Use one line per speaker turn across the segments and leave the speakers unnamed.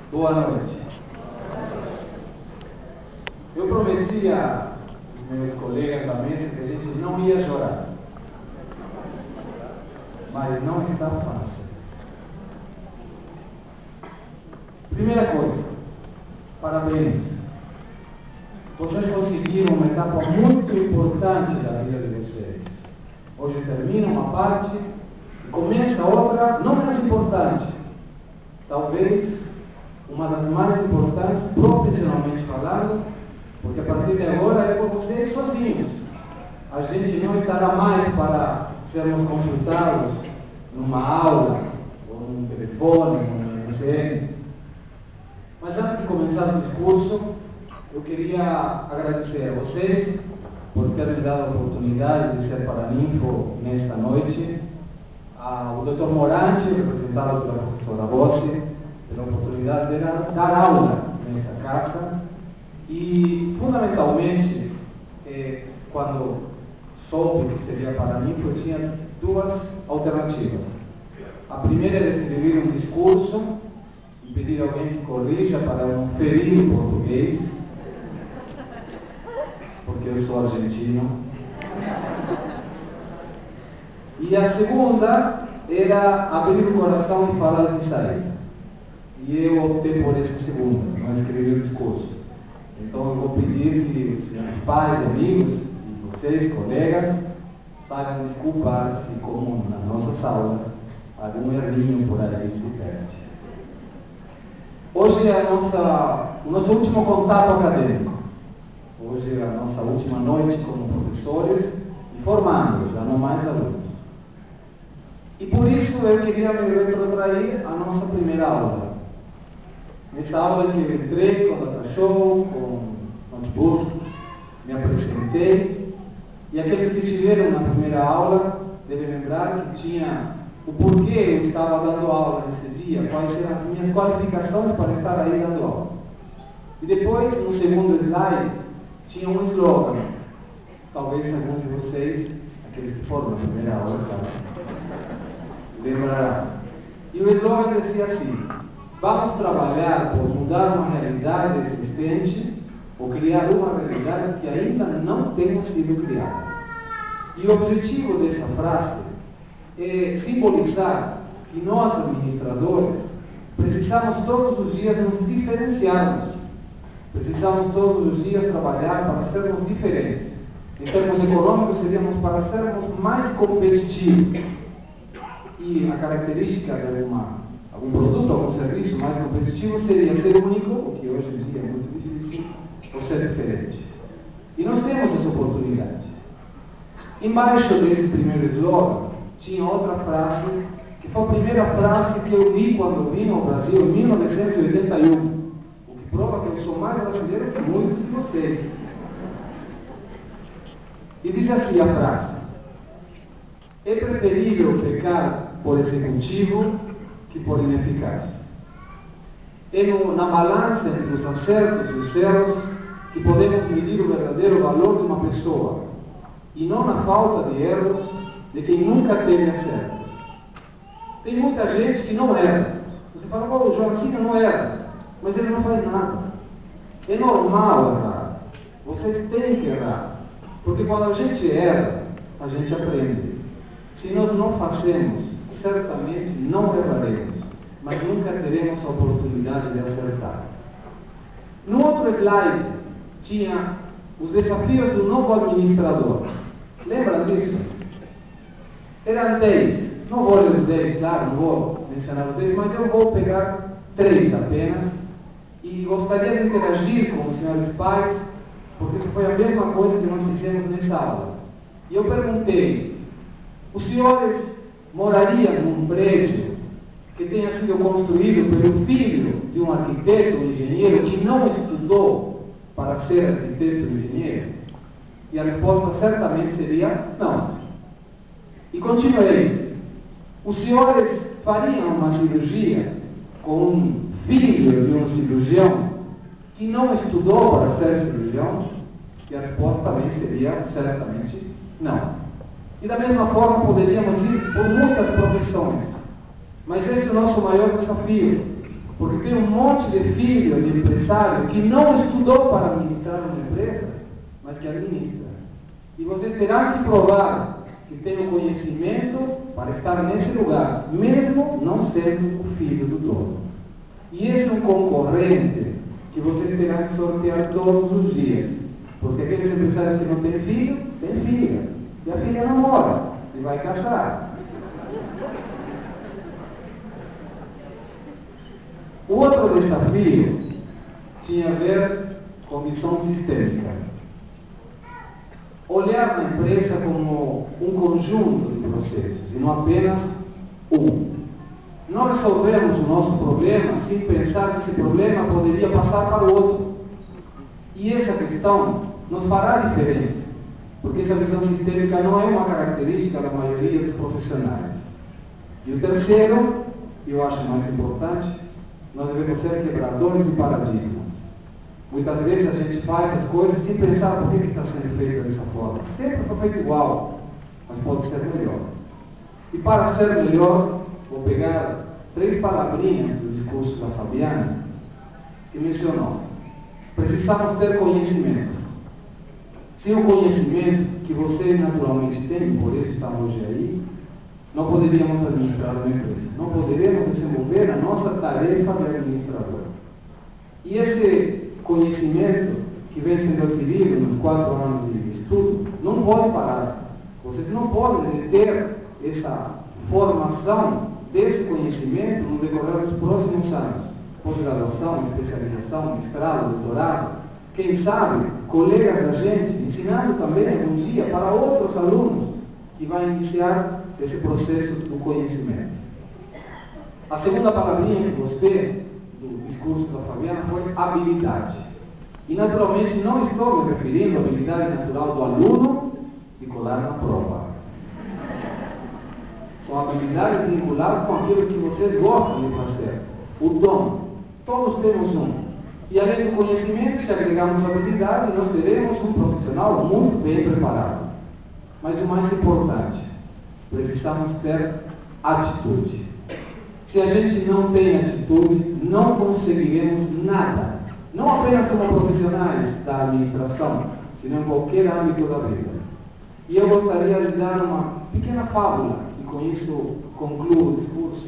Boa noite. Eu prometi aos meus colegas da mesa que a gente não ia chorar. Mas não está fácil. Primeira coisa, parabéns. Vocês conseguiram uma etapa muito importante da vida de vocês. Hoje termina uma parte e começa outra não menos importante. Talvez uma das mais importantes profissionalmente falando, porque a partir de agora é por vocês sozinhos. A gente não estará mais para sermos consultados numa aula, ou num telefone, ou num MSN. Mas antes de começar o discurso, eu queria agradecer a vocês por terem dado a oportunidade de ser paraninfo nesta noite, ao Dr. Morante, representado pela professora Bossi, pela oportunidade de dar aula nessa casa e, fundamentalmente, quando soube que seria paraninfo, eu tinha duas alternativas. A primeira era escrever um discurso e pedir a alguém que corrija para não ferir o português, porque eu sou argentino. E a segunda era abrir o coração e falar de saída. E eu optei por essa segunda, não escrever o discurso. Então eu vou pedir que os meus pais, amigos e vocês, colegas, saibam desculpar-se, como nas nossas aulas, algum errinho por aí se perde. Hoje é o nosso último contato acadêmico. Hoje é a nossa última noite como professores e formandos, já não mais alunos. E por isso eu queria me retrotrair à nossa primeira aula. Nessa aula que eu entrei com a show, com notebook, me apresentei, e aqueles que estiveram na primeira aula devem lembrar que tinha o porquê eu estava dando aula nesse dia, quais eram as minhas qualificações para estar aí dando aula. E depois, no segundo slide, tinha um slogan. Talvez alguns de vocês, aqueles que foram na primeira aula, lembrarão. E o slogan dizia assim: vamos trabalhar por mudar uma realidade existente ou criar uma realidade que ainda não tenha sido criada. E o objetivo dessa frase é simbolizar que nós, administradores, precisamos todos os dias nos diferenciarmos. Precisamos todos os dias trabalhar para sermos diferentes. Em termos econômicos, seríamos para sermos mais competitivos. E a característica de algum produto, algum serviço mais competitivo seria ser único, o que hoje em dia é muito difícil, ou ser diferente. E nós temos essa oportunidade. Embaixo desse primeiro slogan, tinha outra frase, que foi a primeira frase que eu li quando vim ao Brasil em 1981, o que prova que eu sou mais brasileiro que muitos de vocês. E diz assim a frase: é preferível pecar por executivo que por ineficaz. É na balança entre os acertos e os erros que podemos medir o verdadeiro valor de uma pessoa, e não na falta de erros de quem nunca teve acertos. Tem muita gente que não erra. Você fala: o Joãozinho não erra, mas ele não faz nada. É normal errar. Vocês têm que errar, porque quando a gente erra, a gente aprende. Se nós não fazemos, certamente não erraremos, mas nunca teremos a oportunidade de acertar. No outro slide tinha os desafios do novo administrador. Lembram disso? Eram 10. Não vou ler os 10, claro, não vou mencionar os 10, mas eu vou pegar 3 apenas e gostaria de interagir com os senhores pais, porque isso foi a mesma coisa que nós fizemos nessa aula. E eu perguntei: os senhores morariam num prédio que tenha sido construído pelo filho de um arquiteto ou engenheiro que não estudou para ser arquiteto ou engenheiro? E a resposta certamente seria não. E continuei: os senhores fariam uma cirurgia com um filho de um cirurgião que não estudou para ser cirurgião? E a resposta também seria certamente não. E da mesma forma poderíamos ir por muitas profissões. Mas esse é o nosso maior desafio. Porque tem um monte de filhos de empresário que não estudou para administrar uma empresa, mas que administra. E você terá que provar que tem o conhecimento para estar nesse lugar, mesmo não sendo o filho do dono. E esse é um concorrente que vocês terão que sortear todos os dias. Porque aqueles empresários que não têm filho, têm filha. E a filha não mora, e vai casar. O outro desafio tinha a ver com visão sistêmica. Olhar a empresa como um conjunto de processos, e não apenas um. Não resolvemos o nosso problema sem pensar que esse problema poderia passar para o outro. E essa questão nos fará diferença, porque essa visão sistêmica não é uma característica da maioria dos profissionais. E o terceiro, e eu acho mais importante, nós devemos ser quebradores de paradigmas. Muitas vezes a gente faz as coisas sem pensar por que está sendo feito dessa forma. Sempre foi feito igual, mas pode ser melhor. E para ser melhor, vou pegar 3 palavrinhas do discurso da Fabiana, que mencionou. Precisamos ter conhecimento. Sem o conhecimento que vocês naturalmente têm, por isso estamos hoje aí, não poderíamos administrar uma empresa. Não poderíamos desenvolver a nossa tarefa de administrador. E esse conhecimento que vem sendo adquirido nos 4 anos de estudo não pode parar. Vocês não podem ter essa formação desse conhecimento no decorrer dos próximos anos. Pós-graduação, especialização, mestrado, doutorado. Quem sabe, colegas da gente, ensinando também algum dia para outros alunos que vão iniciar esse processo do conhecimento. A segunda palavrinha que gostei do discurso da Fabiana foi habilidade. E naturalmente não estou me referindo à habilidade natural do aluno de colar na prova. São habilidades vinculadas com aquilo que vocês gostam de fazer. O dom. Todos temos um. E além do conhecimento, se agregarmos habilidade, nós teremos um profissional muito bem preparado. Mas o mais importante, precisamos ter atitude. Se a gente não tem atitude, não conseguiremos nada. Não apenas como profissionais da administração, senão em qualquer âmbito da vida. E eu gostaria de dar uma pequena fábula, e com isso concluo o discurso,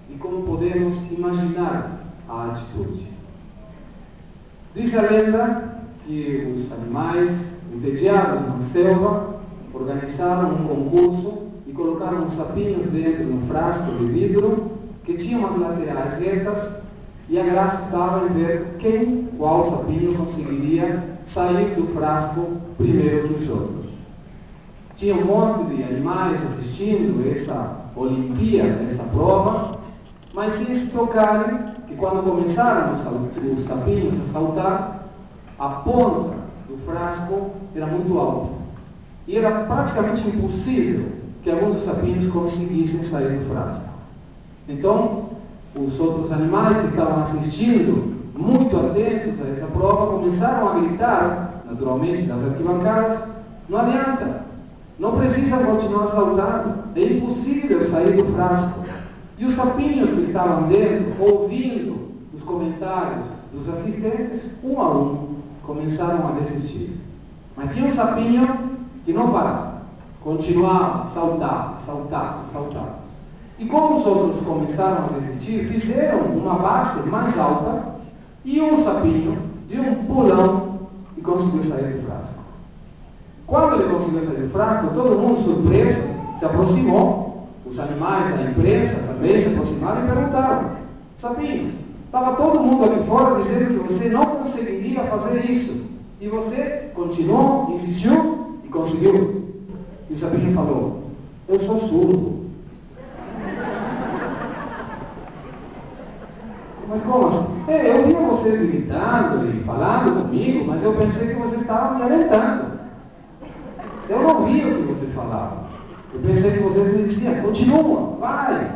de como podemos imaginar a atitude. Diz a lenda que os animais, entediados na selva, organizaram um concurso e colocaram uns sapinhos dentro de um frasco de vidro que tinha umas laterais retas, e a graça estava em ver qual sapinho conseguiria sair do frasco primeiro que os outros. Tinha um monte de animais assistindo essa Olimpíada, essa prova, mas sem se tocarem que quando começaram os sapinhos a saltar, a ponta do frasco era muito alta. E era praticamente impossível que alguns dos sapinhos conseguissem sair do frasco. Então, os outros animais que estavam assistindo, muito atentos a essa prova, começaram a gritar, naturalmente das arquibancadas: não adianta, não precisa continuar saltando, é impossível sair do frasco. E os sapinhos que estavam dentro, ouvindo os comentários dos assistentes, um a um, começaram a desistir. Mas tinha um sapinho que não parava, continuava a saltar, saltar, saltar. E como os outros começaram a desistir, fizeram uma base mais alta, e um sapinho deu um pulão e conseguiu sair do frasco. Quando ele conseguiu sair do frasco, todo mundo surpreso se aproximou. Os animais da imprensa também se aproximaram e perguntaram: sapinho, estava todo mundo aqui fora dizendo que você não conseguiria fazer isso, e você continuou, insistiu e conseguiu. E o sapinho falou: eu sou surdo. Mas como assim? Eu via você gritando e falando comigo, mas eu pensei que você estava me alentando. Eu não via o que vocês falavam. Eu pensei que vocês me diziam: continua, vai.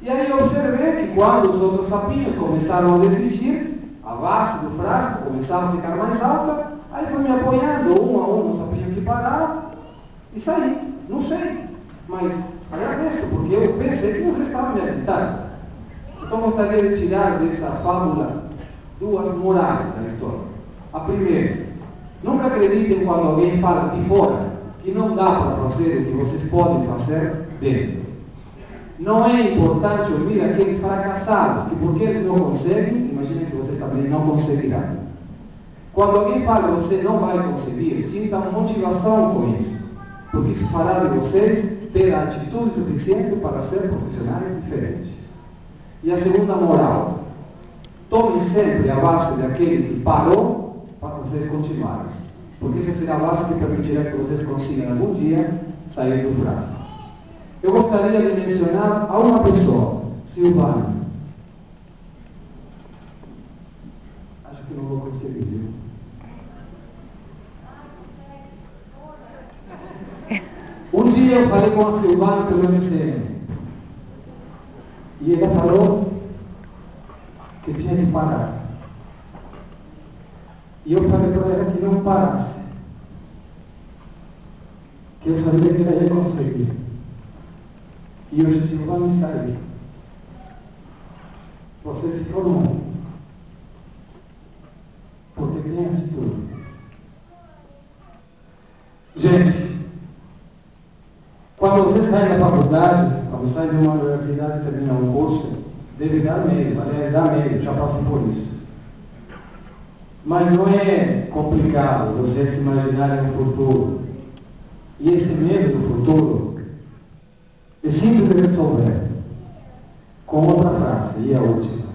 E aí eu observei que quando os outros sapinhos começaram a desistir, a base do frasco começava a ficar mais alta, aí fui me apoiando um a um no sapinho que parava e saí. Não sei, mas agradeço, porque eu pensei que vocês estavam me alentando. Então gostaria de tirar dessa fábula duas morais da história. A primeira, nunca acreditem quando alguém fala de fora que não dá para fazer o que vocês podem fazer bem. Não é importante ouvir aqueles fracassados, que porque eles não conseguem, imaginem que vocês também não conseguirão. Quando alguém fala que você não vai conseguir, sintam motivação com isso, porque isso fará de vocês ter a atitude suficiente para ser profissionais diferentes. E a segunda moral, tomem sempre a base daquele que parou para vocês continuarem, porque essa será a base que permitirá que vocês consigam algum dia sair do frasco. Eu gostaria de mencionar a uma pessoa, Silvana. Acho que não vou conseguir, viu? Um dia eu falei com a Silvana pelo MCN. E ela falou que tinha que parar. E eu falei para ela que não parasse. Que eu sabia que ela ia conseguir. E hoje Silvana está aí. Você se formou. Porque tem atitude. Gente, quando você sai da faculdade, quando sai de uma universidade e termina um curso, deve dar medo, aliás, dá medo, já passei por isso. Mas não é complicado você se imaginar no futuro. E esse medo do futuro é simples de resolver com outra frase, e a última.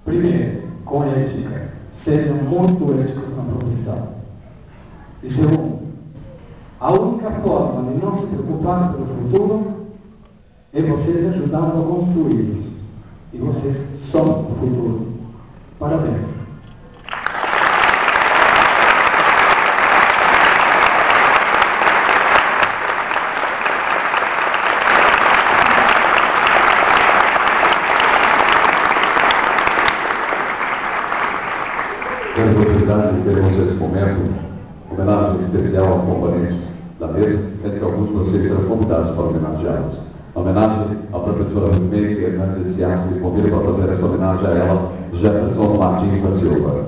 Primeiro, com ética. Sejam muito éticos na profissão. E segundo, a única forma de não se preocupar pelo futuro é vocês ajudando a construí-los. E vocês são o futuro. Parabéns.
Temos a oportunidade de termos esse momento, homenagem especial aos componentes da mesa, sendo que alguns de vocês serão convidados para homenageá-los. A homenagem à professora Rubem Hernandes Ciassi, e convido para fazer essa homenagem a ela, Jefferson Martins da Silva.